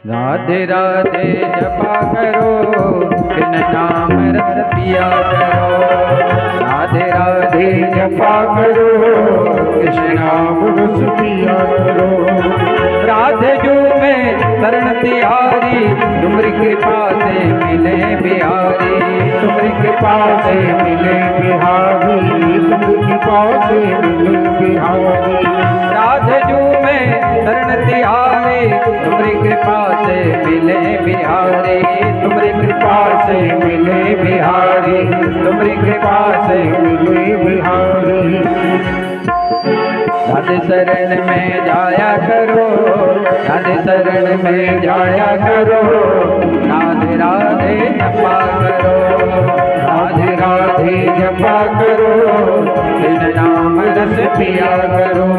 राधे राधे जपा करो, बिन नाम रस पिया करो। राधे राधे जपा करो, कृष्ण नाम रस पिया करो। राधे जो में शरण तिहारी, तुम्हारी कृपा से मिले बिहारी। तुम्हारी कृपा से मिले बिहारी, तुम्हारी कृपा से मिले बिहारी। राधे जो में शरण तिहारी, तुम्हारी कृपा से मिले बिहारी। तुम्हारी कृपा से मिले बिहारी, तुम्हारी कृपा से मिले बिहारी। राधे शरण में जाया करो, राधे शरण में जाया करो। राधे राधे जपा करो, राधे राधे जपा करो। बिन नाम रस पिया करो।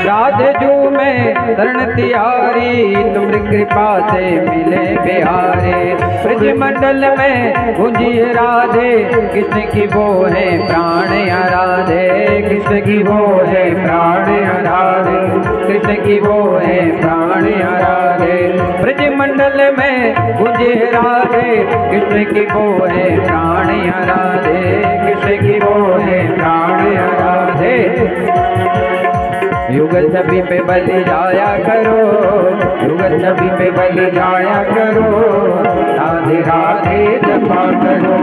राधे जो में शरण तिहारी, तुम्हारी कृपा से मिले बिहारी। ब्रज मंडल में गुंजी राधे, कृष्ण की वो है प्राण आराधे। कृष्ण की वो है प्राण आराधे, कृष्ण की वो है प्राण आराधे। ब्रज मंडल में गुंजी राधे, कृष्ण की वो है प्राण आराधे। कृष्ण की वो है प्राण आराधे। युगल सभी पे बलि जाया करो, युगल सभी पे बलि जाया करो। राधे राधे जपा करो,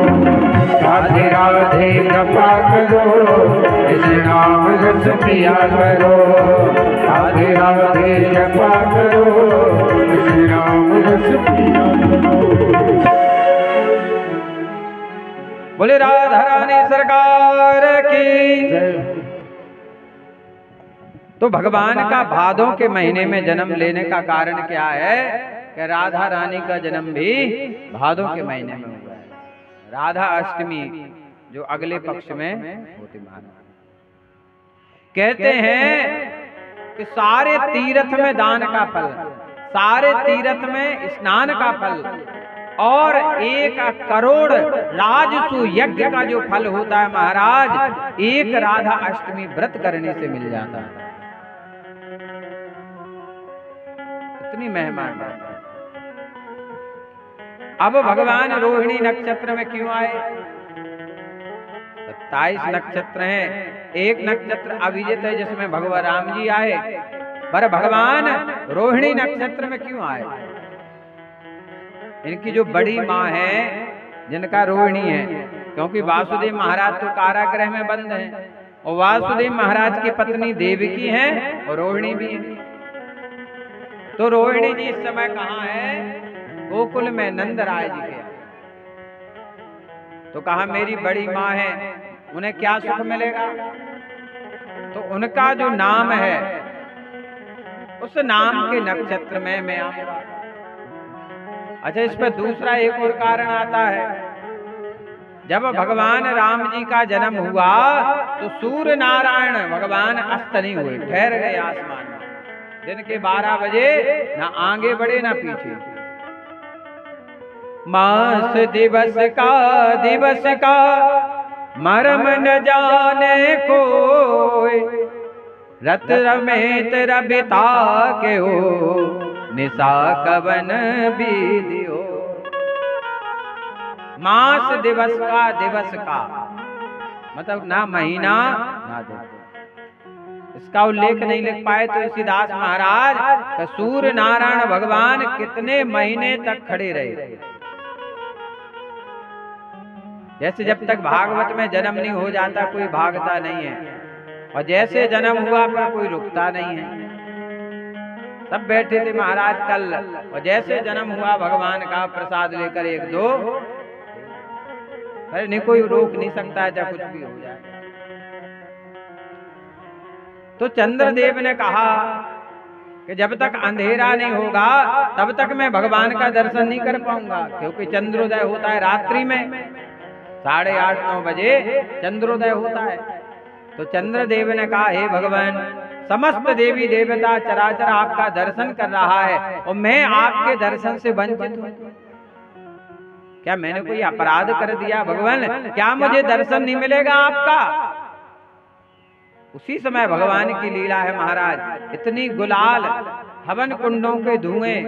राधे राधे जपा करो। कृष्ण नाम रस पिया करो, राधे राधे जपा करो। कृष्ण नाम रस पिया करो। बोले राधा रानी सरकार की। तो भगवान का भादों के महीने में जन्म लेने का कारण क्या है कि राधा रानी का जन्म भी भादों के महीने में हुआ है। राधा अष्टमी जो अगले पक्ष में होती महाराज कहते हैं कि सारे तीर्थ में दान का फल, सारे तीर्थ में स्नान का फल और 1 करोड़ राजसु यज्ञ का जो फल होता है महाराज, एक राधा अष्टमी व्रत करने से मिल जाता है। इतनी महिमा है। अब भगवान रोहिणी नक्षत्र में क्यों आए? 27 नक्षत्र हैं, एक नक्षत्र अभिजित है जिसमें भगवान राम जी आए, पर भगवान रोहिणी नक्षत्र में क्यों आए? इनकी जो बड़ी माँ है जिनका रोहिणी है, क्योंकि वासुदेव महाराज तो कारागृह में बंद हैं और वासुदेव महाराज की पत्नी देवकी हैं और रोहिणी भी है। तो रोहिणी जी इस समय कहाँ है? गोकुल में नंदराय जी के। तो कहा मेरी बड़ी माँ है, उन्हें क्या सुख मिलेगा? तो उनका जो नाम है उस नाम के नक्षत्र में मैं आऊंगा। अच्छा, इस पर दूसरा एक और कारण आता है। जब भगवान राम जी का जन्म हुआ तो सूर्य नारायण भगवान अस्त नहीं हुए, ठहर गए आसमान में। दिन के 12 बजे ना आगे बढ़े ना पीछे। मास दिवस का मरम न जाने कोई, रत रमेत रबिता के हो, निशा कवन बीदियो। मास दिवस का मतलब ना महीना ना दिन, इसका उल्लेख नहीं लिख पाए तो तुलसीदास महाराज सूर्य नारायण भगवान कितने महीने तक खड़े रहे। जैसे जब तक भागवत में जन्म नहीं हो जाता कोई भागता नहीं है, और जैसे जन्म हुआ पर कोई रुकता नहीं है। सब बैठे थे महाराज कल, और जैसे जन्म हुआ भगवान का प्रसाद लेकर एक दो अरे नहीं, कोई रोक नहीं सकता है, चाहे कुछ भी हो जाए। तो चंद्रदेव ने कहा कि जब तक अंधेरा नहीं होगा तब तक मैं भगवान का दर्शन नहीं कर पाऊंगा, क्योंकि चंद्रोदय होता है रात्रि में 8:30-9 बजे चंद्रोदय होता है। तो चंद्रदेव ने कहा, हे भगवान, समस्त देवी देवता चराचर आपका दर्शन कर रहा है और मैं आपके दर्शन से वंचित हूं। क्या मैंने कोई अपराध कर दिया भगवान? क्या मुझे दर्शन नहीं मिलेगा आपका? उसी समय भगवान की लीला है महाराज। इतनी गुलाल, हवन कुंडों के धुएं,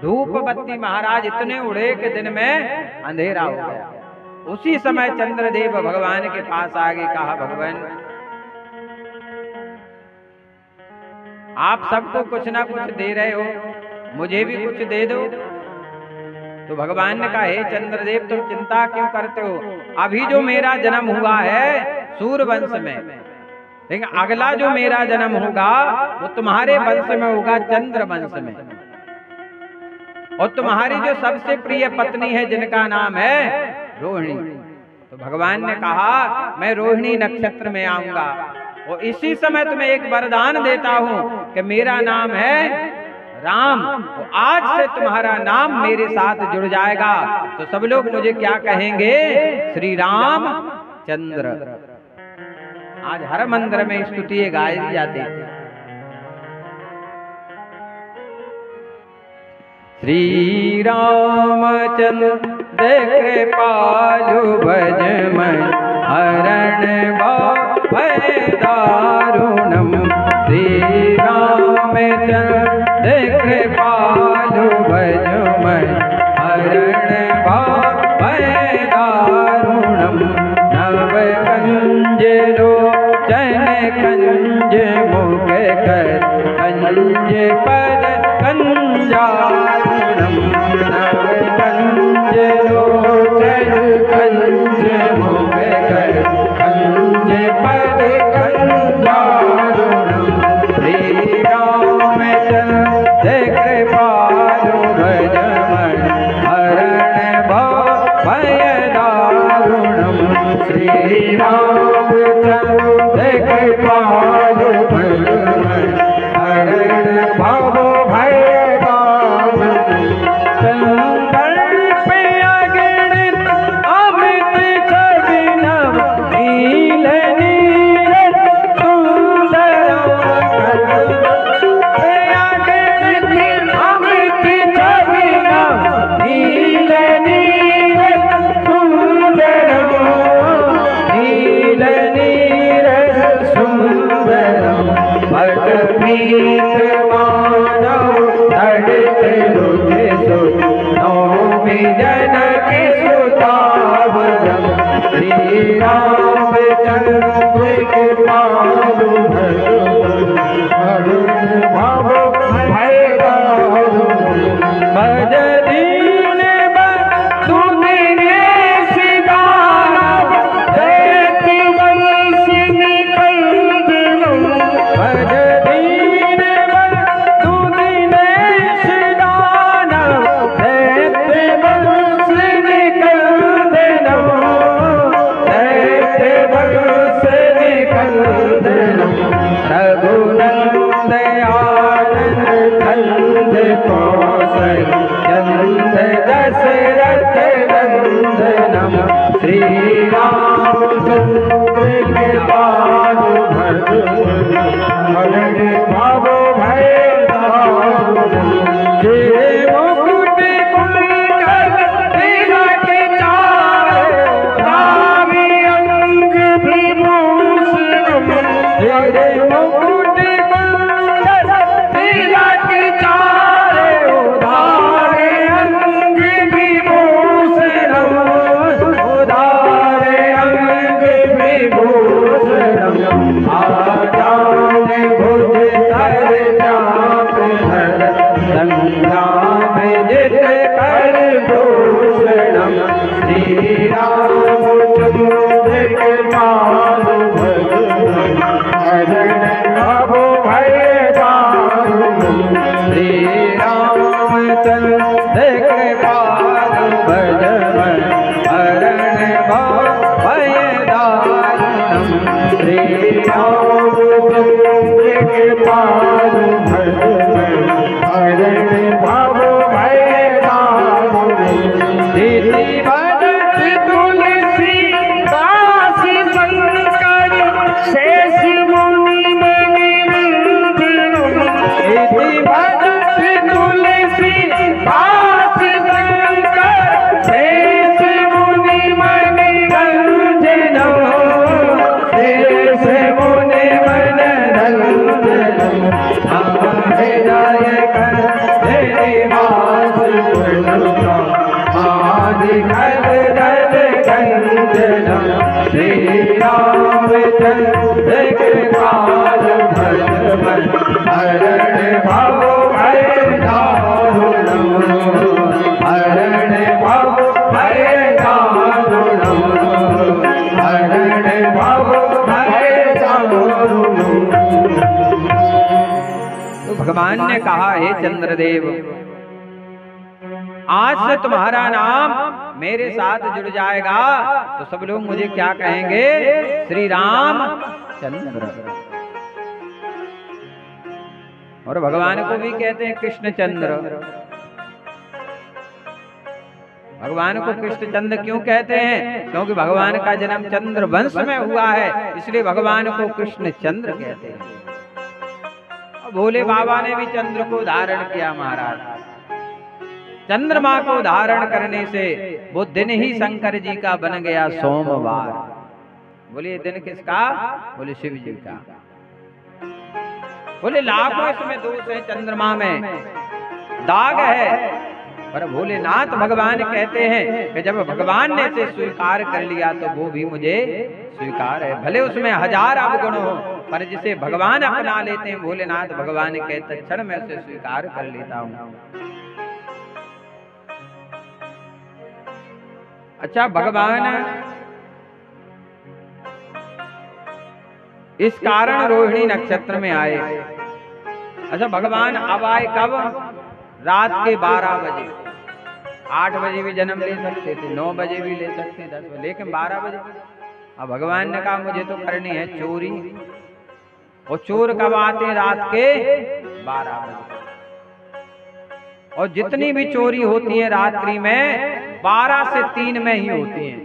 धूप बत्ती महाराज इतने उड़े कि दिन में अंधेरा हो गया। उसी समय चंद्रदेव भगवान के पास आगे कहा, भगवान आप सबको कुछ ना कुछ दे रहे हो, मुझे भी कुछ दे दो। तो भगवान ने कहा, हे चंद्रदेव, तुम चिंता क्यों करते हो? अभी जो मेरा जन्म हुआ है सूर्यवंश में, लेकिन अगला जो मेरा जन्म होगा वो तुम्हारे वंश में होगा, चंद्र वंश में। और तुम्हारी जो सबसे प्रिय पत्नी है जिनका नाम है रोहिणी। तो भगवान ने कहा, मैं रोहिणी नक्षत्र में आऊंगा और इसी समय तुम्हें एक वरदान देता हूं कि मेरा नाम है राम, तो आज से तुम्हारा नाम मेरे साथ जुड़ जाएगा। तो सब लोग मुझे क्या कहेंगे? श्री राम चंद्र। आज हर मंदिर में स्तुति गाई जाती है। श्री रामचंद्र कृपालु भज मन हरण भय दारुणम। श्री रामचंद्र कृपालु भज मन हरण भय दारुणम। नव कंज लोचन कंज मुख कर कंज पद कंजारुणम। नव कंज लोचन कंज मुख कर कंज पद कंजारुणम। श्री रामचंद्र कृपालु भज मन हरण भय दारुणम। श्री रामचंद्र कृपालु भज मन हरण भय दारुणम। संकल्प अगणित अमित छवि नव नील नीरज सुंदर। अगणित अमित छवि नव नील नीरज सुंदर। नील नीरज सुंदर। भट प्रीत मानव धड़के रुझे सो नौमी जनकी सुतावरम। श्री रामचंद्र कृपालु भज मन हरण भय दारुणम। भज दीन बंधु दिनेश दानव दैत्य वंशिनी कंदनम। भज दीन बंधु दिनेश दानव दैत्य वंशिनी कंदनम। दैत्य वंशिनी कंदनम। रघुनंदन आनंद कंद कौशल चंद दशरथ नंदनम। श्री रामचंद्र कृपालु भज हरण भय दारुणम। श्री मुकुट कुंडल तिलक चारे रावी अंग विभूषणम। श्री मुकुट कुंडल तिलक चारे उधारे अंग विभूषणम। उधारे अंग विभूषणम। आजान भुज धर चाप धर संग्राम जित कर भूषणम। श्री रामचंद्र कृपालु भज मन हरण भय दारुणम। श्री रामचंद्र कृपालु भज मन हरण पार हरण भव भय दारुण धीति भजत तुलसी दास शंकर शेष मुनि मणि धीति भजत तुलसी दास शंकर शेष मुनि मणि रंजन शेष मुनि मन रंजन हृदय कर वास आदि खल दल गंजन श्री रामचंद्र कृपाल भजन हरण भव भय दारुण हरण भव भय दारुण हरण भव भय दारुण। तो भगवान ने कहा, हे चंद्रदेव, आज से तुम्हारा नाम मेरे साथ जुड़ जाएगा तो सब लोग मुझे क्या कहेंगे? श्री राम चंद्र। और भगवान को भी कहते हैं कृष्ण चंद्र। भगवान को कृष्ण चंद्र क्यों कहते हैं? क्योंकि भगवान का जन्म चंद्र वंश में हुआ है, इसलिए भगवान को कृष्ण चंद्र कहते हैं। भोले बाबा ने भी चंद्र को धारण किया महाराज। चंद्रमा को धारण करने से वो दिन ही शंकर जी का बन गया सोमवार। बोले दिन किसका? बोले शिव जी का। बोले लाखों इसमें दोष है, चंद्रमा में दाग है, पर भोलेनाथ भगवान कहते हैं कि जब भगवान ने इसे स्वीकार कर लिया तो वो भी मुझे स्वीकार है। भले उसमें हजार अवगुण हो, पर जिसे भगवान अपना लेते हैं भोलेनाथ भगवान कहते क्षण में उसे स्वीकार कर लेता हूँ। अच्छा, भगवान इस कारण रोहिणी नक्षत्र में आए। अच्छा, भगवान अब आए कब? रात के 12 बजे। 8 बजे भी जन्म ले सकते थे, 9 बजे भी ले सकते, 10 बजे, लेकिन 12 बजे। अब भगवान ने कहा मुझे तो करनी है चोरी। और चोर कब आते हैं? रात के 12 बजे। और जितनी भी चोरी होती है रात्रि में 12 से 3 में ही होती हैं।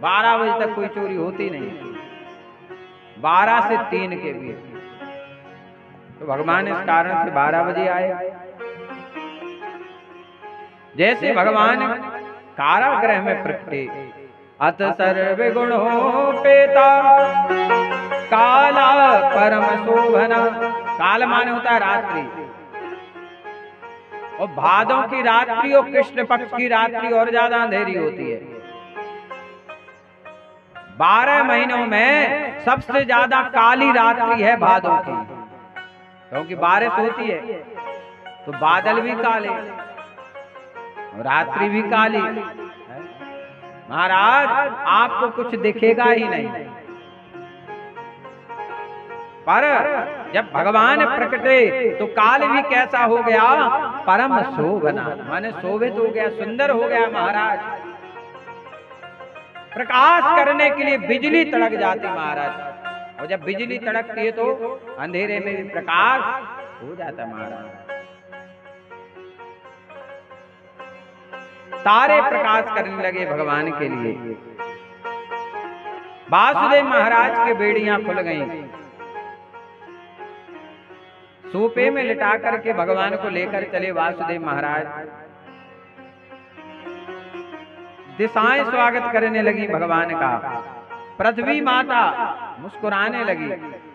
12 बजे तक कोई चोरी होती नहीं, 12 से 3 के बीच। तो भगवान इस कारण से 12 बजे आए। जैसे भगवान कारागृह में प्रकटे, अत सर्व गुणोपेता काला परम शोभना। काल माने होता है रात्रि, और भादों की रात्रि और कृष्ण पक्ष की रात्रि और ज्यादा अंधेरी होती है। 12 महीनों में सबसे ज्यादा काली रात्रि है भादों की, क्योंकि बारिश होती है तो बादल भी काले और रात्रि भी काली। महाराज आपको कुछ दिखेगा ही नहीं, पर जब भगवान प्रकटे तो काल भी कैसा हो गया? परम शोभना, माने शोभित हो गया, सुंदर हो गया। महाराज प्रकाश करने के लिए बिजली तड़क जाती महाराज, और जब बिजली तड़कती है तो अंधेरे में भी प्रकाश हो जाता महाराज। तारे प्रकाश करने लगे भगवान के लिए। वासुदेव महाराज के बेड़ियां खुल गईं। सोपे में लिटा करके भगवान को लेकर चले वासुदेव महाराज। दिशाएं स्वागत करने लगी भगवान का। पृथ्वी माता मुस्कुराने लगी।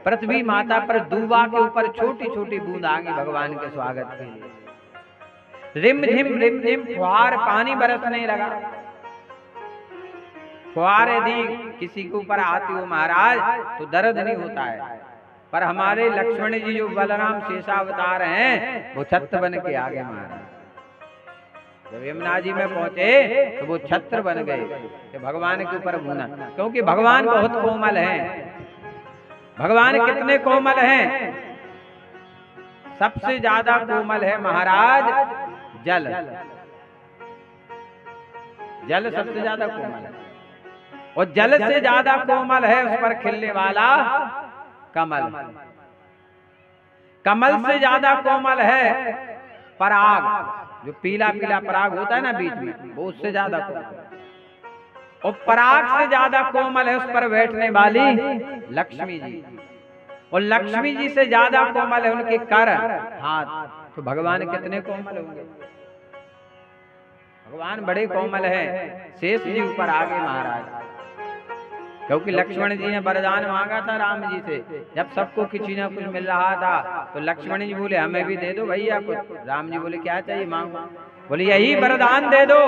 पृथ्वी माता पर दूबा के ऊपर छोटी छोटी बूंद आ गई भगवान के स्वागत के लिए। रिम झिम फुहार पानी बरसने लगा। फुहार यदि किसी के ऊपर आती हो महाराज तो दर्द नहीं होता है, पर हमारे लक्ष्मण जी जो बलराम शेषावतार हैं वो छत्र बन के आ गए महाराज। जब यमुना जी में पहुंचे तो वो छत्र बन गए कि भगवान के ऊपर बूंदा, क्योंकि भगवान बहुत कोमल हैं। भगवान कितने कोमल हैं? सबसे ज्यादा कोमल है महाराज जल। जल सबसे ज्यादा कोमल है, और जल से ज्यादा कोमल है उस पर खिलने वाला कमल। कमल से ज्यादा कोमल है पराग, जो पीला पीला पराग होता है ना बीच में, वो उससे ज्यादा कोमल। और पराग से ज्यादा कोमल है उस पर बैठने वाली लक्ष्मी जी, और लक्ष्मी जी से ज्यादा कोमल है उनके कर हाथ। तो भगवान कितने कोमल होंगे, भगवान बड़े कोमल हैं। शेष जी ऊपर आगे महाराज, क्योंकि लक्ष्मण जी ने वरदान मांगा था राम जी से, जब सबको किसी न कुछ मिल रहा था तो लक्ष्मण जी बोले हमें भी दे दो भैया कुछ। राम जी बोले क्या चाहिए मांगो। बोले यही वरदान दे दो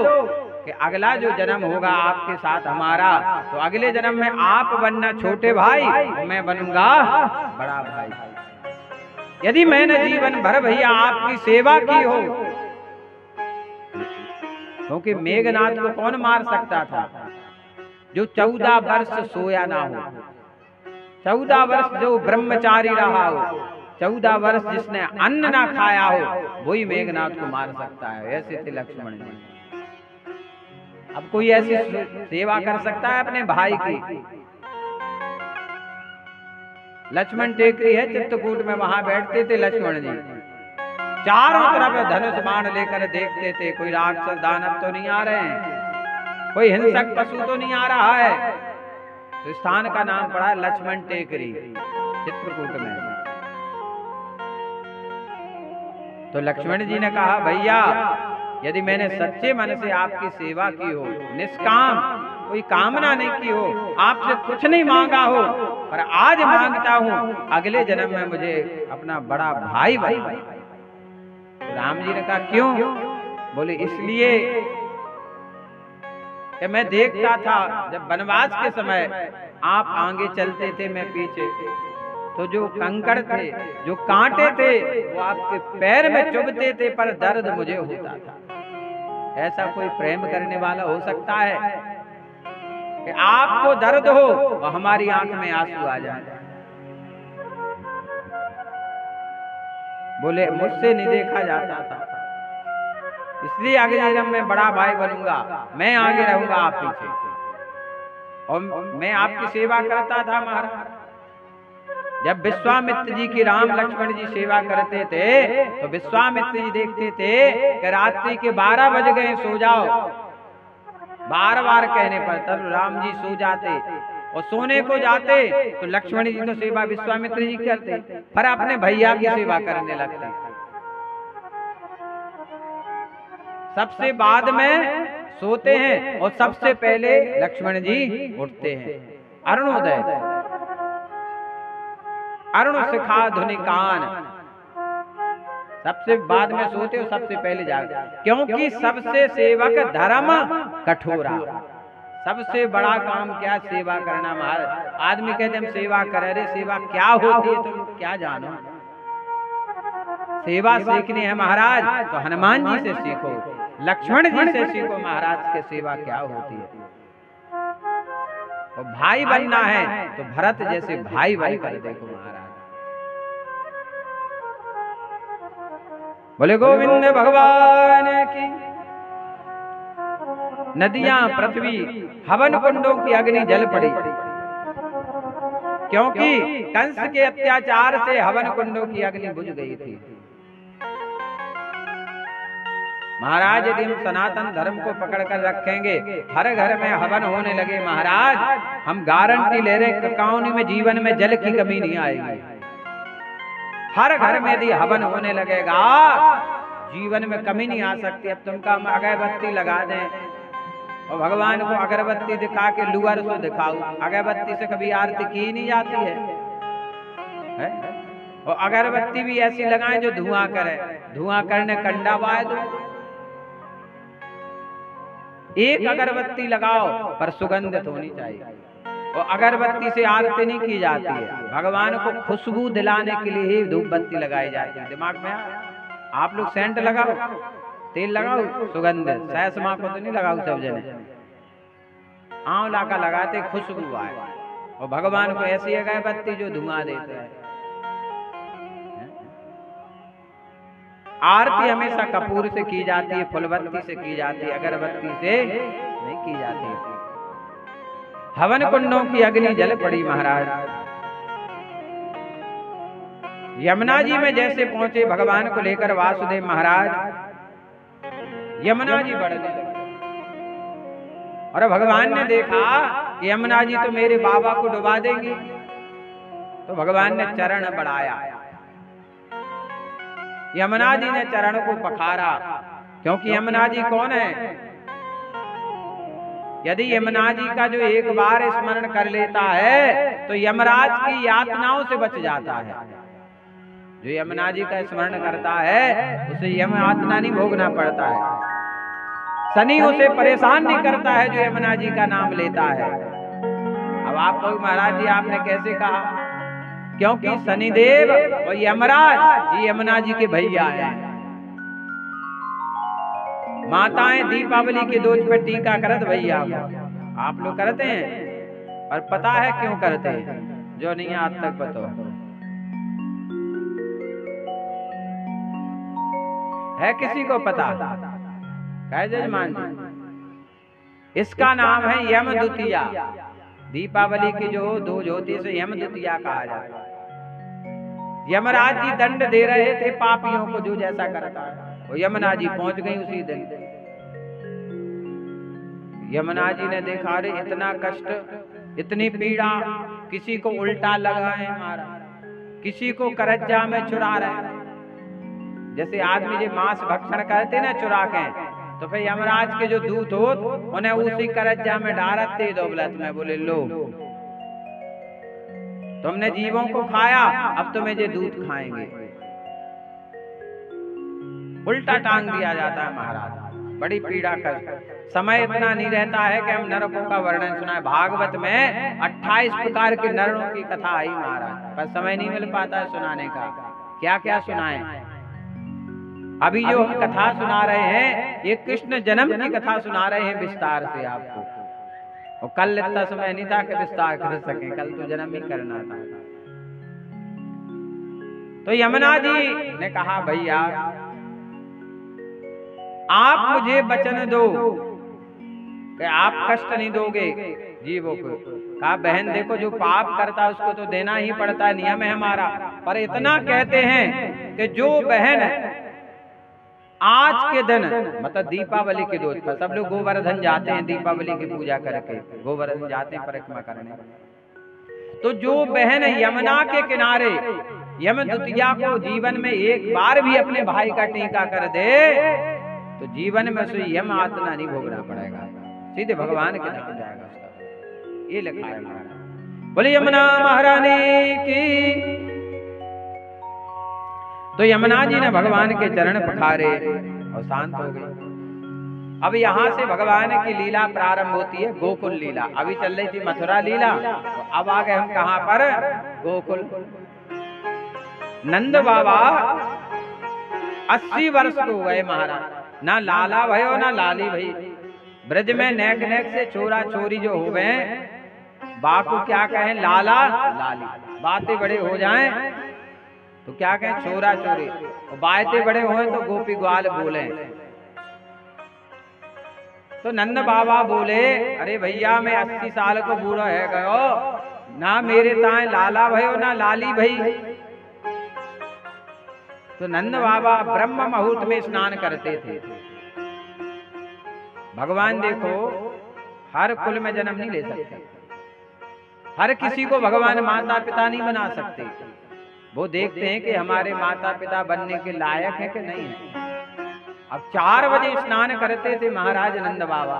कि अगला जो जन्म होगा आपके साथ हमारा, तो अगले जन्म में आप बनना छोटे भाई, मैं बनूंगा बड़ा भाई। यदि मैंने जीवन भर भैया आपकी सेवा की हो, क्योंकि मेघनाथ को कौन मार सकता था, जो 14 वर्ष सोया ना हो, 14 वर्ष जो ब्रह्मचारी रहा हो, 14 वर्ष जिसने अन्न ना खाया हो, वही मेघनाथ को मार सकता है। ऐसे थे लक्ष्मण जी। अब कोई ऐसी सेवा कर सकता है अपने भाई की? लक्ष्मण टेकरी है चित्रकूट में, वहां बैठते थे लक्ष्मण जी, चारों तरफ धनुष बाण लेकर देखते थे कोई राक्षस दानव तो नहीं आ रहे हैं, कोई हिंसक पशु तो नहीं आ रहा है। तो स्थान का नाम पड़ा लक्ष्मण टेकरी चित्रकूट में। तो लक्ष्मण जी ने कहा भैया यदि मैंने सच्चे मन से आपकी सेवा की हो, निष्काम कोई कामना नहीं की हो, आपसे कुछ नहीं मांगा हो, पर आज मांगता हूं अगले जन्म में मुझे अपना बड़ा भाई बनना। राम जी ने कहा क्यों? बोले इसलिए कि मैं देखता था जब वनवास के समय आप आगे चलते थे मैं पीछे, तो जो कंकड़ थे, जो कांटे थे, वो आपके पैर में चुभते थे, पर दर्द मुझे होता था। ऐसा कोई प्रेम करने वाला हो सकता है कि आपको दर्द हो और हमारी आंख में आंसू आ जाए? बोले मुझसे नहीं देखा जाता था, इसलिए आगे जन्म में बड़ा भाई बनूंगा, मैं आगे रहूंगा आप पीछे, और मैं आपकी सेवा करता था महाराज। जब विश्वामित्र जी की राम लक्ष्मण जी सेवा करते थे तो विश्वामित्र जी देखते थे कि रात्रि के 12 बज गए सो जाओ, बार बार कहने पर तब राम जी सो जाते, और सोने को जाते तो लक्ष्मण जी तो सेवा विश्वामित्र जी करते, पर अपने भैया की सेवा करने लगते। सबसे बाद में सोते हैं और सबसे पहले लक्ष्मण जी उठते हैं। अरुणोदय अरुण शिखा धुनि कान, सबसे बाद में सोते हो, सबसे पहले जागते, क्योंकि सबसे सेवक धर्म कठोरा। सबसे बड़ा काम क्या? सेवा करना महाराज। आदमी कहते हम सेवा कर रहे, सेवा क्या होती है तुम क्या जानो? सेवा सीखनी है महाराज तो हनुमान जी से सीखो, लक्ष्मण जी से सीखो महाराज के सेवा क्या होती है। और भाई बनना है तो भरत जैसे भाई बनकर देखो महाराज। बोले गोविंद भगवान की। नदियां, पृथ्वी, हवन कुंडों की अग्नि जल पड़ी, क्योंकि कंस के अत्याचार से हवन कुंडों की अग्नि बुझ गई थी। महाराज यदि हम सनातन धर्म को पकड़कर रखेंगे, हर घर में हवन होने लगे महाराज, हम गारंटी ले रहे ककाउनी में जीवन में जल की कमी नहीं आएगी। हर घर में यदि हवन होने लगेगा जीवन में कमी नहीं आ सकती। अब तुमका हम अगरबत्ती लगा दें और भगवान को अगरबत्ती दिखा के लुअर को दिखाओ, अगरबत्ती से कभी आरती की नहीं जाती है? और अगरबत्ती भी ऐसी लगाएं जो धुआं करे, धुआं करने कंडा वाय दो। एक अगरबत्ती लगाओ पर सुगंधित होनी चाहिए, और अगरबत्ती से आरती नहीं की जाती है। भगवान को खुशबू दिलाने के लिए ही धूप बत्ती लगाई जाती है। दिमाग में आप लोग सेंट लगाओ, तेल लगाओ सुगंधित, सहसमा को तो नहीं लगाओ सब जने, आंवला का लगाते खुशबू आए। और भगवान को ऐसी अगरबत्ती जो धुआं देते हैं। आरती हमेशा कपूर से की जाती है, फुलबत्ती से की जाती है, अगरबत्ती से नहीं की जाती। हवन कुंडों की अग्नि जल पड़ी महाराज। यमुना जी में जैसे पहुंचे भगवान को लेकर वासुदेव महाराज, यमुना जी बढ़ने लगे। और भगवान ने देखा कि यमुना जी तो मेरे बाबा को डुबा देंगी, तो भगवान ने चरण बढ़ाया। यमुना जी ने चरण को पखारा, क्योंकि यमुना जी कौन है? यदि यमुना जी का जो एक बार स्मरण कर लेता है तो यमराज की यातनाओं से बच जाता है। जो यमुना जी का स्मरण करता है उसे यम यातना नहीं भोगना पड़ता है। शनि उसे परेशान नहीं करता है जो यमुना जी का नाम लेता है। अब आप कहो महाराज जी आपने कैसे कहा? क्योंकि शनिदेव और यमराज ये यमुना जी के भैया हैं। माताएं दीपावली के दोष पे टीका करत भैया, आप लोग करते हैं और पता है क्यों करते हैं? जो नहीं आज तक पता है, किसी को पता है जजमान जी? इसका नाम है यम द्वितीया। दीपावली की जो दो ज्योति से यम द्वितीया कहा जाता है। यमराज जी दंड दे रहे थे पापियों को, जो जैसा करता है। वो यमुना जी पहुंच गई उसी दिन। यमुना जी ने देखा रे इतना कष्ट, इतनी पीड़ा, किसी को उल्टा लगाए मारा, किसी को करज्जा में चुरा रहे। जैसे आदमी जो मांस भक्षण करते ना चुरा के, तो फिर यमराज के जो दूत हो उन्हें उसी करज्जा में डालते दौलत में, बोले लो तुमने जीवों को खाया, अब तुम्हें ये दूत खाएंगे। उल्टा टांग दिया जाता है महाराज। बड़ी पीड़ा कर, समय इतना नहीं रहता है कि हम नरकों का वर्णन सुनाए। भागवत में 28 प्रकार के नरकों की कथा आई महाराज, पर समय नहीं मिल पाता है सुनाने का। क्या क्या सुनाए? अभी जो हम कथा सुना रहे हैं ये कृष्ण जन्म की कथा सुना रहे हैं विस्तार से आपको। और कल इतना समय नहीं था कि विस्तार कर सके, कल तो जन्म ही करना था। तो यमुना जी ने कहा भैया आप मुझे वचन दो कि आप कष्ट नहीं दोगे जीवों को। कहा बहन देखो जो पाप करता है उसको तो देना ही पड़ता है, नियम है हमारा। पर इतना कहते हैं कि जो बहन आज के दिन मतलब दीपावली के रोज पर सब लोग गोवर्धन जाते हैं दीपावली की पूजा करके, गोवर्धन जाते हैं परिक्रमा करने। तो जो बहन यमुना के किनारे यम द्वितीया को जीवन में एक बार भी अपने भाई का टीका कर दे तो जीवन में उसे यम यातना नहीं भोगना पड़ेगा, सीधे भगवान के धाम जाएगा उसका। ये लिखा है महाराज। बोले यमुना महारानी की। तो यमुना जी ने भगवान के चरण पखारे और शांत हो गई। अब यहाँ से भगवान की लीला प्रारंभ होती है, गोकुल लीला। अभी चल रही थी मथुरा लीला, तो अब आ गए हम कहाँ पर? गोकुल। नंद बाबा 80 वर्ष को हो गए महाराज, ना लाला भयो ना लाली भई। ब्रज में नेक नेक से छोरा छोरी जो हो गए, बापू क्या कहें लाला लाली। बातें बड़े हो जाएं तो क्या कहें छोरा छोरी, और बातें बड़े हों तो गोपी ग्वाल बोले। तो नंद बाबा बोले अरे भैया मैं 80 साल को बूढ़ा है गयो, ना मेरे ताए लाला भयो ना लाली भई। तो नंद बाबा ब्रह्म मुहूर्त में स्नान करते थे। भगवान देखो हर कुल में जन्म नहीं ले सकते, हर किसी को भगवान माता पिता नहीं बना सकते। वो देखते हैं कि हमारे माता पिता बनने के लायक है कि नहीं है। अब 4 बजे स्नान करते थे महाराज नंद बाबा।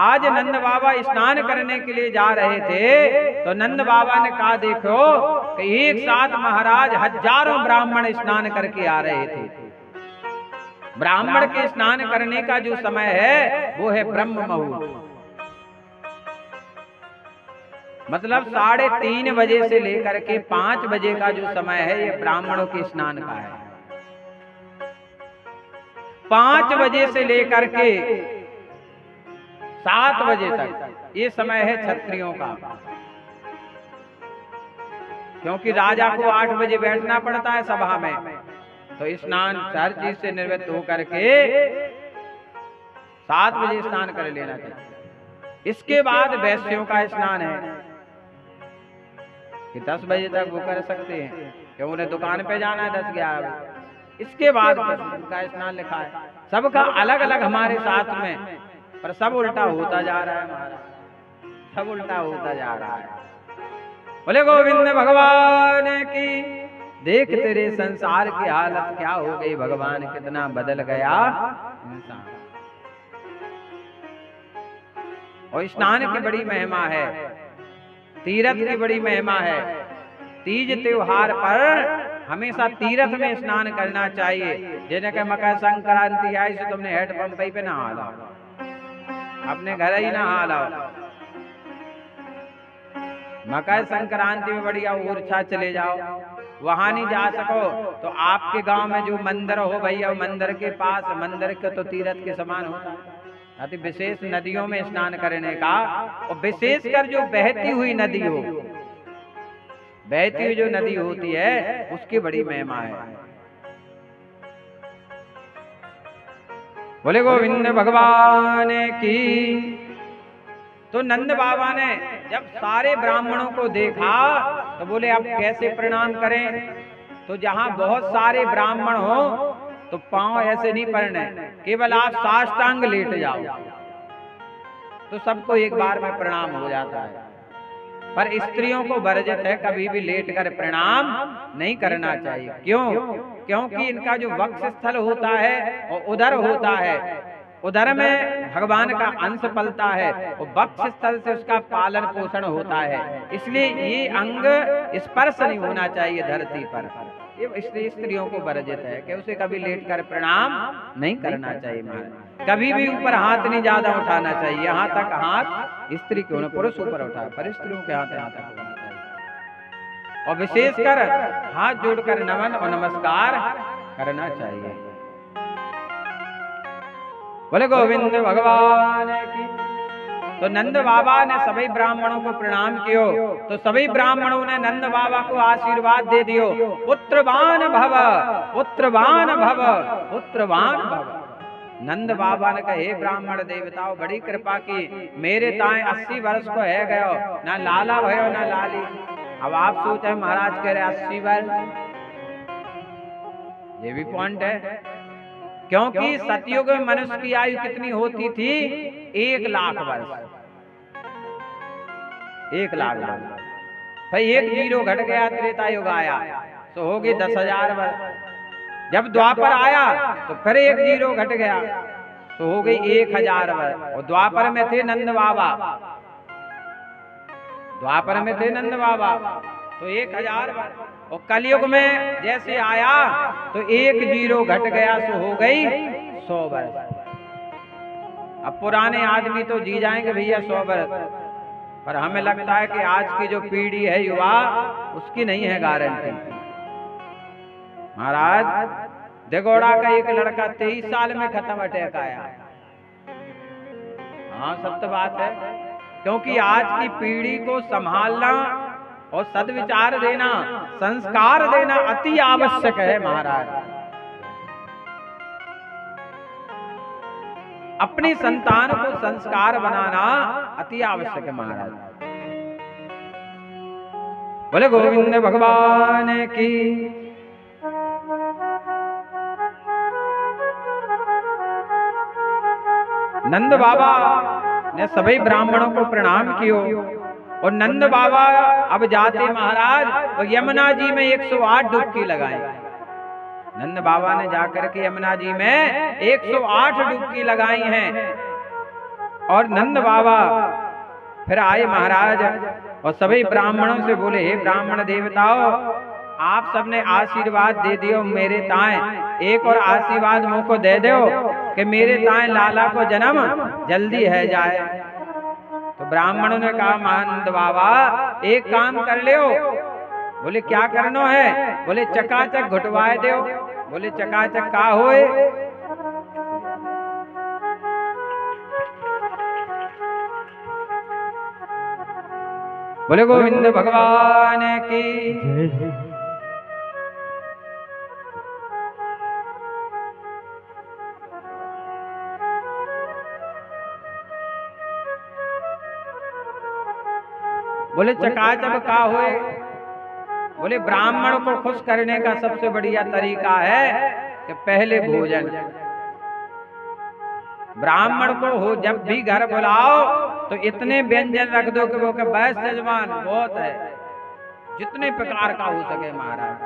आज नंद बाबा स्नान करने के लिए जा रहे थे तो नंद बाबा ने कहा देखो कि एक साथ महाराज हजारों ब्राह्मण स्नान करके आ रहे थे। ब्राह्मण के स्नान करने का जो समय है वो है ब्रह्म मुहूर्त, मतलब 3:30 बजे से लेकर के 5 बजे का जो समय है ये ब्राह्मणों के स्नान का है। 5 बजे से लेकर के 7 बजे तक ये समय है क्षत्रियों का, क्योंकि राजा को 8 बजे बैठना पड़ता है सभा में। तो स्नान हर चीज से निवृत्त होकर के 7 बजे स्नान कर लेना चाहिए। इसके बाद वैश्यों का स्नान है। कि 10 बजे तक वो कर सकते हैं, क्यों उन्हें दुकान पे जाना है 10-11 बजे। इसके बाद कृष्ण का स्नान लिखा है, सबका अलग अलग हमारे साथ में, पर सब उल्टा होता जा रहा है महाराज, सब उल्टा होता जा रहा है। बोले गोविंद भगवान की। देख तेरे संसार की हालत क्या हो गई भगवान, कितना बदल गया इंसान। और स्नान की बड़ी महिमा है, तीर्थ की बड़ी महिमा है। तीज त्योहार पर हमेशा तीर्थ में स्नान करना चाहिए। जिन्हें के मकर संक्रांति आई से तुमने हेड पंप पे नहा लाओ, अपने घर ही नहा लाओ। मकर संक्रांति में बढ़िया ऊर्जा चले जाओ, वहां नहीं जा सको तो आपके गांव में जो मंदिर हो भैया, मंदिर के पास, मंदिर के तो तीर्थ के समान होता है। अति विशेष नदियों में स्नान करने का, और विशेषकर जो बहती हुई नदी हो, बहती हुई जो नदी होती है उसकी बड़ी महिमा है। बोले गोविंद भगवान की। तो नंद बाबा ने जब सारे ब्राह्मणों को देखा तो बोले अब कैसे प्रणाम करें। तो जहां बहुत सारे ब्राह्मण हो तो पांव ऐसे नहीं पड़ने, केवल आप साष्टांग लेट जाओ तो सबको एक बार में प्रणाम हो जाता है। पर स्त्रियों को वर्जित है, कभी भी लेट कर प्रणाम नहीं करना चाहिए। क्यों? क्योंकि इनका जो वक्ष स्थल होता है और उदर होता है, उदर में भगवान का अंश पलता है और वक्ष स्थल से उसका पालन पोषण होता है, इसलिए ये अंग स्पर्श नहीं होना चाहिए धरती पर। ये इसलिए स्त्रियों को वर्जित है कि उसे कभी लेट कर प्रणाम नहीं करना चाहिए महाराज। कभी भी ऊपर हाथ नहीं ज्यादा उठाना चाहिए, यहाँ तक हाथ स्त्री क्यों न पुरुष ऊपर उठाए, पर स्त्रियों के हाथ यहाँ तक होना चाहिए। और विशेषकर हाथ जोड़कर नमन और नमस्कार करना चाहिए। बोले गोविंद भगवान की। तो नंद बाबा ने सभी ब्राह्मणों को प्रणाम कियो, तो सभी ब्राह्मणों ने नंद बाबा को आशीर्वाद दे दियो, पुत्रवान भव, पुत्रवान भव, पुत्रवान भव। नंद बाबा ने कहे ब्राह्मण देवताओं बड़ी कृपा की, मेरे ताए 80 वर्ष को है गयो, ना लाला भयो ना लाली। अब आप सोचे महाराज कह रहे 80 वर्ष, ये भी पॉइंट है, क्योंकि सतयुग में मनुष्य की आयु कितनी होती थी? 1 लाख वर्ष, 1 लाख वर्ष। भाई 1 जीरो घट गया, त्रेता युग आया तो हो गई 10,000 वर्ष। जब द्वापर आया तो फिर 1 जीरो घट गया तो हो गई 1000 वर्ष। और द्वापर में थे नंद बाबा, द्वापर में थे नंद बाबा तो 1000 वर्ष। और कलयुग में जैसे आया तो 1 जीरो घट गया तो हो गई 100 वर्ष। अब पुराने आदमी तो जी जाएंगे भैया 100 वर्ष, पर हमें लगता है कि आज की जो पीढ़ी है युवा, उसकी नहीं है गारंटी। महाराज देगौड़ा का एक लड़का 23 साल में खत्म, अटैक आया। हाँ सत्य बात है, क्योंकि आज की पीढ़ी को संभालना और सद्विचार देना, संस्कार देना अति आवश्यक है महाराज। अपनी संतान को संस्कार बनाना अति आवश्यक है महाराज। बोले गोविंद भगवान की। नंद बाबा ने सभी ब्राह्मणों को प्रणाम कियो, और नंद बाबा अब जाते महाराज तो यमुना जी में 108 डुबकी लगाए। नंद बाबा ने जाकर के यमुना जी में 108 डुबकी लगाई हैं। और नंद बाबा फिर आए महाराज और सभी ब्राह्मणों से बोले, हे ब्राह्मण देवताओं, आप सबने आशीर्वाद दे दियो मेरे ताए, एक और आशीर्वाद मुझ को दे दो कि मेरे ताए लाला को जन्म जल्दी है जाए। तो ब्राह्मणों ने कहा नंद बाबा एक काम कर लियो। बोले क्या करना है? बोले चकाचक घुटवाए दो। बोले चकाचक का होए? बोले गोविंद भगवान की। बोले चकाचक का होए? बोले ब्राह्मण को खुश करने का सबसे बढ़िया तरीका है कि पहले भोजन। ब्राह्मण को हो जब भी घर बुलाओ तो इतने व्यंजन रख दो कि वो के बस यजमान बहुत है, जितने प्रकार का हो सके महाराज।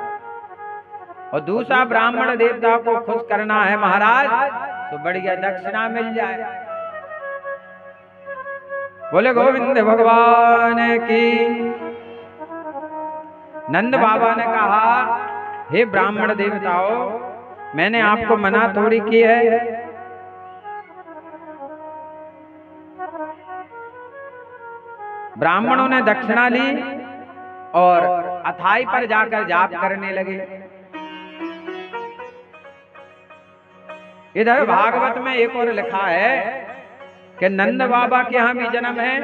और दूसरा ब्राह्मण देवता को खुश करना है महाराज तो बढ़िया दक्षिणा मिल जाए। बोले गोविंद भगवान की। नंद बाबा ने कहा, हे ब्राह्मण देवताओं, मैंने आपको मना थोड़ी की है। ब्राह्मणों ने दक्षिणा ली और अथाई पर जाकर जाप करने लगे। इधर भागवत में एक और लिखा है कि नंद बाबा के यहाँ भी जन्म है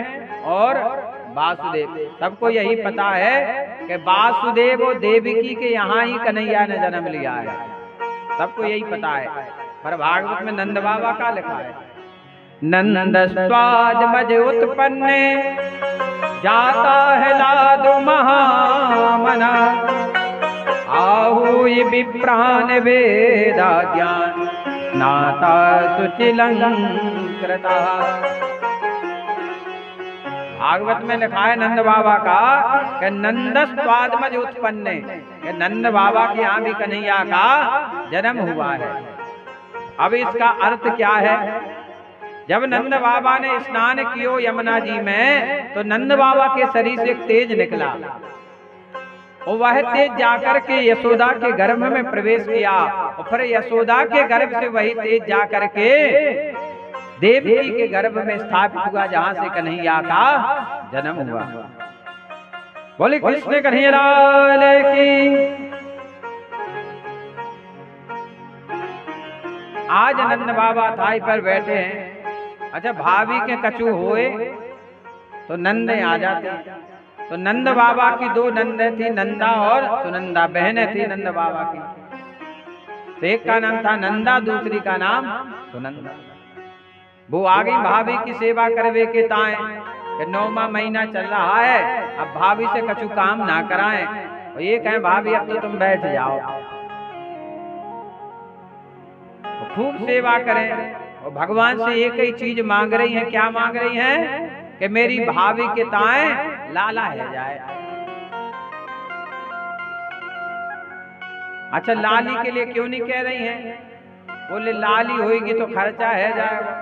और वासुदेव। सबको यही पता है कि वासुदेव और देवकी के यहाँ ही कन्हैया ने जन्म लिया है, सबको यही पता है। पर भागवत में नंद बाबा का लिखा है, नंदस्वाद मज उत्पन्ने जाता है लादु महामना, आहूय विप्रान वेदा ज्ञान नाता सुचिलंकृता। भागवत में लिखा है नंद बाबा का कि नंदस्वाद मज उत्पन्ने, कि नंद बाबा के यहाँ भी कन्हैया का जन्म हुआ है। अब इसका अर्थ क्या है? जब नंद बाबा ने स्नान किया यमुना जी में तो नंद बाबा के शरीर से एक तेज निकला और वह तेज जाकर के यशोदा के गर्भ में प्रवेश किया और फिर यशोदा के गर्भ से वही तेज जाकर के देवकी के गर्भ में स्थापित हुआ, जहां से कन्हैया का जन्म हुआ। बोले कृष्ण कन्हैया लाल की। आज नंद बाबा थाई पर बैठे हैं। अच्छा, भाभी के कछु हुए तो नंदे आ जाते। तो नंद बाबा की दो नंदे थी, नंदा और सुनंदा, बहनें थी नंद बाबा की। तो एक का नाम था नंदा, दूसरी का नाम सुनंदा। वो आ गई भाभी की सेवा करवे के ताए कि 9वां महीना चल रहा है, अब भाभी से कछु काम ना कराएं। और ये कहें भाभी अब तो तुम बैठ जाओ, खूब सेवा करें। और भगवान से एक ही चीज मांग रही हैं। क्या मांग रही हैं? कि मेरी भाभी के ताए लाला है जाए। अच्छा, लाली के लिए क्यों नहीं कह रही हैं? बोले लाली होगी तो खर्चा है जाएगा,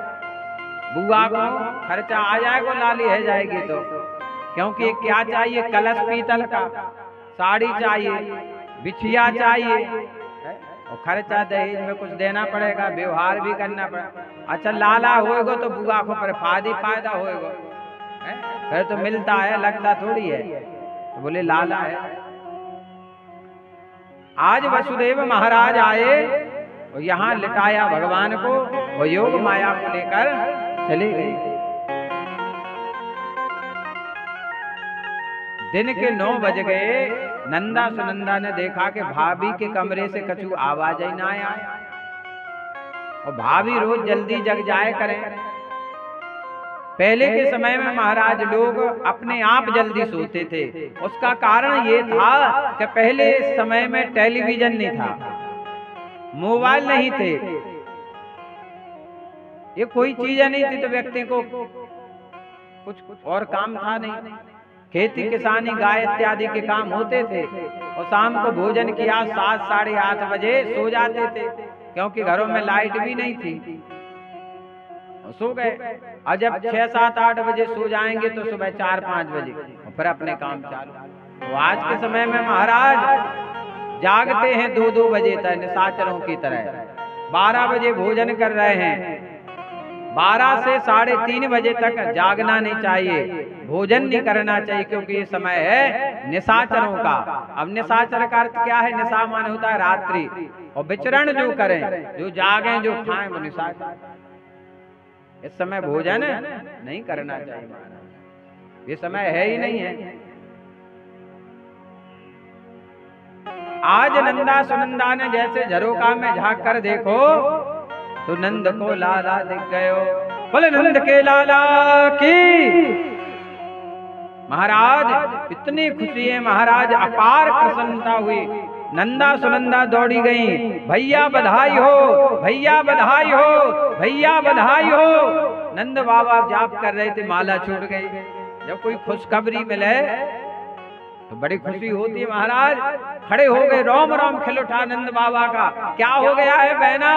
बुआ को खर्चा आ जाएगा, लाली है जाएगी तो। क्योंकि क्या चाहिए? कलश पीतल का, साड़ी चाहिए, बिछिया चाहिए, और खर्चा दहेज में कुछ देना पड़ेगा, व्यवहार भी करना पड़ेगा। अच्छा, लाला होएगा तो बुआ को पर फायदा होएगा, फिर तो मिलता है, लगता थोड़ी है। तो बोले लाला है। आज वसुदेव महाराज आए और यहाँ लिटाया भगवान को और योग माया को लेकर चले गए। दिन के 9 बज गए। नंदा सुनंदा ने देखा कि भाभी के कमरे से कछु आवाज ही ना आया। और भाभी रोज जल्दी जग जाए करें। पहले के समय में महाराज लोग अपने आप जल्दी सोते थे। उसका कारण ये था कि पहले समय में टेलीविजन नहीं था, मोबाइल नहीं थे, ये कोई चीज नहीं थी, तो व्यक्ति को कुछ और काम था नहीं। खेती किसानी गाय इत्यादि के काम होते थे और शाम को भोजन किया 7 साढ़े 8 बजे सो जाते थे, क्योंकि घरों में लाइट भी नहीं थी, सो गए। और जब 6 7 8 बजे सो जाएंगे तो सुबह 4 5 बजे फिर अपने काम चालू। तो आज के समय में महाराज जागते हैं 2-2 बजे तक निशाचरों की तरह। 12 बजे भोजन कर रहे हैं, 12 से 3:30 बजे तक जागना नहीं चाहिए, भोजन नहीं करना चाहिए, क्योंकि ये समय है निशाचरों का। अब निशाचर का अर्थ क्या है? निशा मान होता है रात्रि, और विचरण जो करें, जो जागे जो खाएं वो निशाचर। इस समय भोजन नहीं करना चाहिए महाराज, ये समय है ही नहीं है। आज नंदा सुनंदा ने जैसे झरोका में झांक कर देखो तो नंद को लाला दिख गयो। बोले नंद के लाला की। महाराज इतनी खुशी है, महाराज अपार प्रसन्नता हुई। नंदा सुनंदा दौड़ी गई, भैया बधाई हो, भैया बधाई हो, भैया बधाई हो। नंद बाबा जाप कर रहे थे, माला छूट गई। जब कोई खुशखबरी मिले तो बड़ी खुशी होती है महाराज। खड़े हो गए, रोम रोम खिल उठा नंद बाबा का। क्या हो गया है बहना?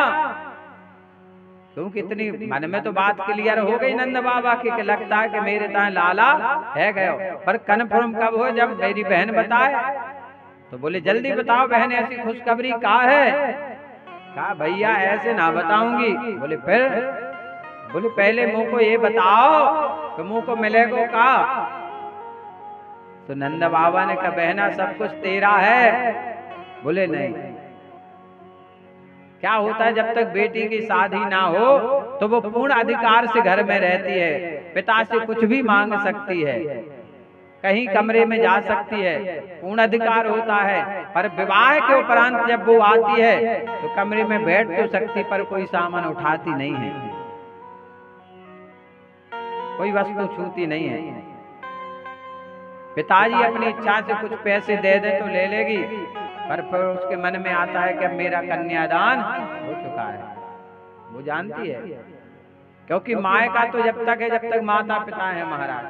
क्योंकि इतनी मन में तो बात क्लियर हो गई नंद बाबा की कि लगता है कि मेरे ताए लाला है गए, पर कन्फर्म कब हो? जब मेरी बहन बताए। तो बोले जल्दी बताओ बहन, ऐसी खुशखबरी कहा है? कहा भैया ऐसे ना बताऊंगी। बोले फिर? बोले पहले मुंह को ये बताओ कि मुंह को मिलेगा का? तो नंद बाबा ने कहा बहना सब कुछ तेरा है। बोले नहीं। क्या होता है जब तक बेटी की शादी ना हो तो वो पूर्ण अधिकार से घर में रहती है, पिता से कुछ भी मांग सकती है, कहीं कमरे में जा सकती है, पूर्ण अधिकार होता है। पर विवाह के उपरांत जब वो आती है तो कमरे में बैठ तो सकती पर कोई सामान उठाती नहीं है, कोई वस्तु छूती नहीं है। पिताजी अपनी इच्छा से कुछ पैसे दे दे तो ले लेगी, पर फिर उसके मन में आता है कि अब मेरा कन्यादान हो चुका है। वो जानती है, क्योंकि माँ का तो जब तक है जब तक माता पिता है महाराज।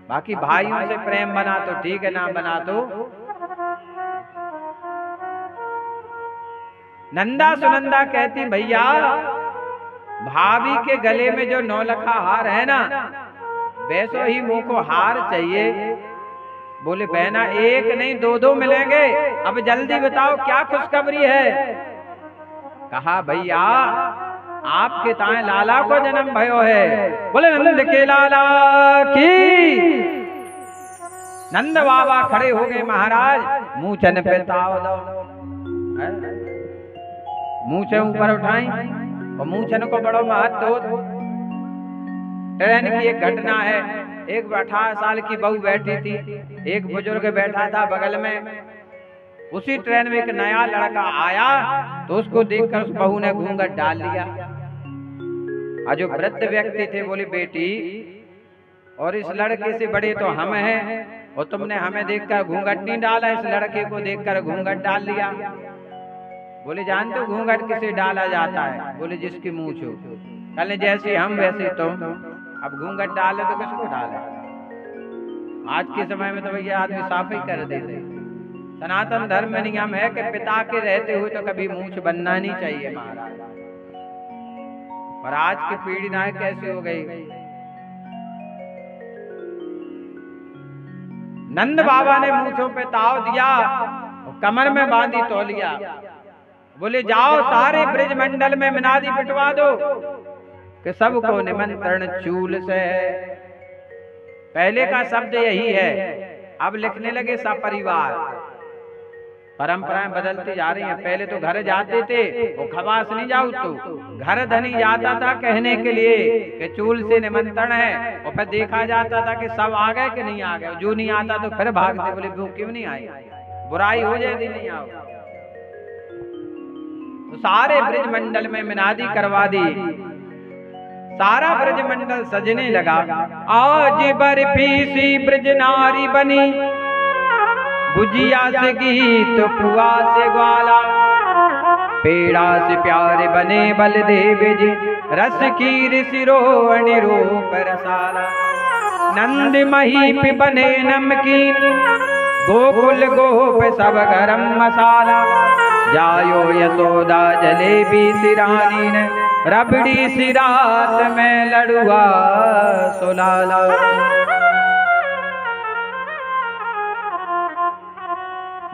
बाकी भाइयों से प्रेम बना तो ठीक है, ना बना तो। नंदा सुनंदा कहती भैया भाभी के गले में जो 9 लखा हार है ना, वैसो ही मुंह को हार चाहिए। बोले बहना एक नहीं 2-2 मिलेंगे, अब जल्दी बताओ क्या खुशखबरी है? कहा भैया आपके ताए लाला को जन्म भयो है। बोले नंद के लाला की। नंद बाबा खड़े हो गए महाराज, मुंह चन पे ताव दो, मुंह से ऊपर उठाई और मुंह चन को बड़ो महत्व। ट्रेन की एक घटना है, एक 18 साल की बहू बैठी थी, एक बुजुर्ग बैठा था बगल में। उसी ट्रेन में एक नया लड़का आया तो उसको देखकर उस बहू ने घूंघट डाल लिया। और जो वृद्ध व्यक्ति थे बोले बेटी और इस लड़के से बड़े तो हम हैं और तुमने हमें देखकर घूंघट नहीं डाला, इस लड़के को देखकर घूंघट डाल लिया। बोले जानते हो घूंघट किसे डाला जाता है? बोले जिसकी मुंह छू। कहले जैसे हम वैसे तुम। अब घूंघट डाले तो किसको डाले? आज के समय में तो भैया आदमी साफ ही कर देते। सनातन धर्म में नियम है कि पिता के रहते हुए तो कभी मूंछ बनना नहीं चाहिए महाराज। पर आज की पीढ़ी ना कैसी हो गई। नंद बाबा ने मूंछों पे ताव दिया और कमर में बांधी तौलिया। बोले जाओ सारे ब्रज मंडल में मिनादी पिटवा दो कि सबको निमंत्रण चूल से है। पहले का शब्द यही है, अब लिखने लगे सपरिवार। परंपराएं बदलती जा रही हैं। पहले तो घर जाते थे, वो खवास नहीं जाओ तो घर धनी जाता था कहने के लिए कि चूल से निमंत्रण है, और फिर देखा जाता था कि सब आ गए कि नहीं आ गए। जो नहीं आता तो फिर भागते, बोले वो क्यों नहीं आए, बुराई हो जाए नहीं आओ। तो सारे ब्रज मंडल में मिनादी करवा दी, सारा ब्रज मंडल सजने लगा। आज बर्फी सी ब्रज नारी बनी, गुजिया से गीत पुआ से ग्वाला, पेड़ा से प्यारे बने बलदेव जी, रस कीर सिरोहणि रूप रसाला। नंद महीप बने नमकीन, गोकुल गोप सब गरम मसाला। जायो यशोदा जलेबी सिरानी ने, रबड़ी सी रात में लड़ुआ सुलाला।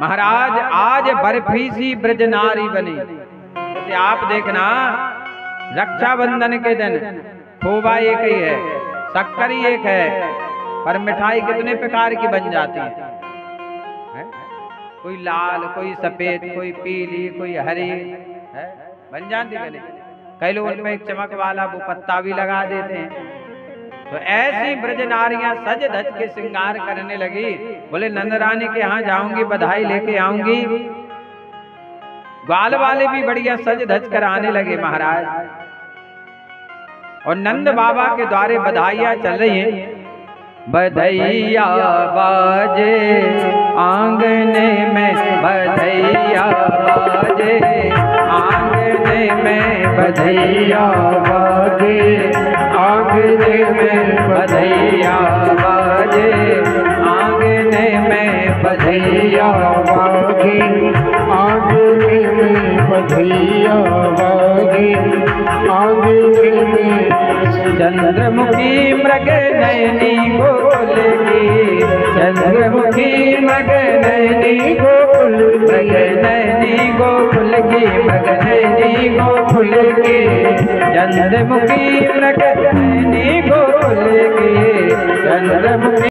महाराज आज बर्फी सी ब्रज नारी बनी। जैसे आप देखना रक्षाबंधन के दिन खोबा एक ही है, शक्कर ही एक है, पर मिठाई कितने प्रकार की बन जाती है? कोई लाल, कोई सफेद, कोई पीली, कोई हरी है, बन जाती है। कई लोग उनमें एक चमक वाला वो पत्ता भी लगा देते हैं। तो ऐसी ब्रज नारियां सज धज के श्रृंगार करने लगी। बोले नंद रानी के यहाँ जाऊंगी, बधाई लेके आऊंगी। ग्वाल वाले भी बढ़िया सज धज कर आने लगे महाराज। और नंद बाबा के द्वारे बधाइयाँ चल रही हैं। बधैया बाजे आंगने में, बधैया बाजे आंगने में, बधैया बाजे आंगने में, बधैया बाजे आंगने में, बधैया बाजे आंगने में, बधैया बाजे आंगने में। चंद्रमुखी मृग नयनी गोकुल की, चंद्रमुखी मृग नयनी गोकुल, मृग नयनी गोकुल की, मृग नयनी गोकुल की। चंद्रमुखी मृग नयनी गोकुल की, चंद्रमुखी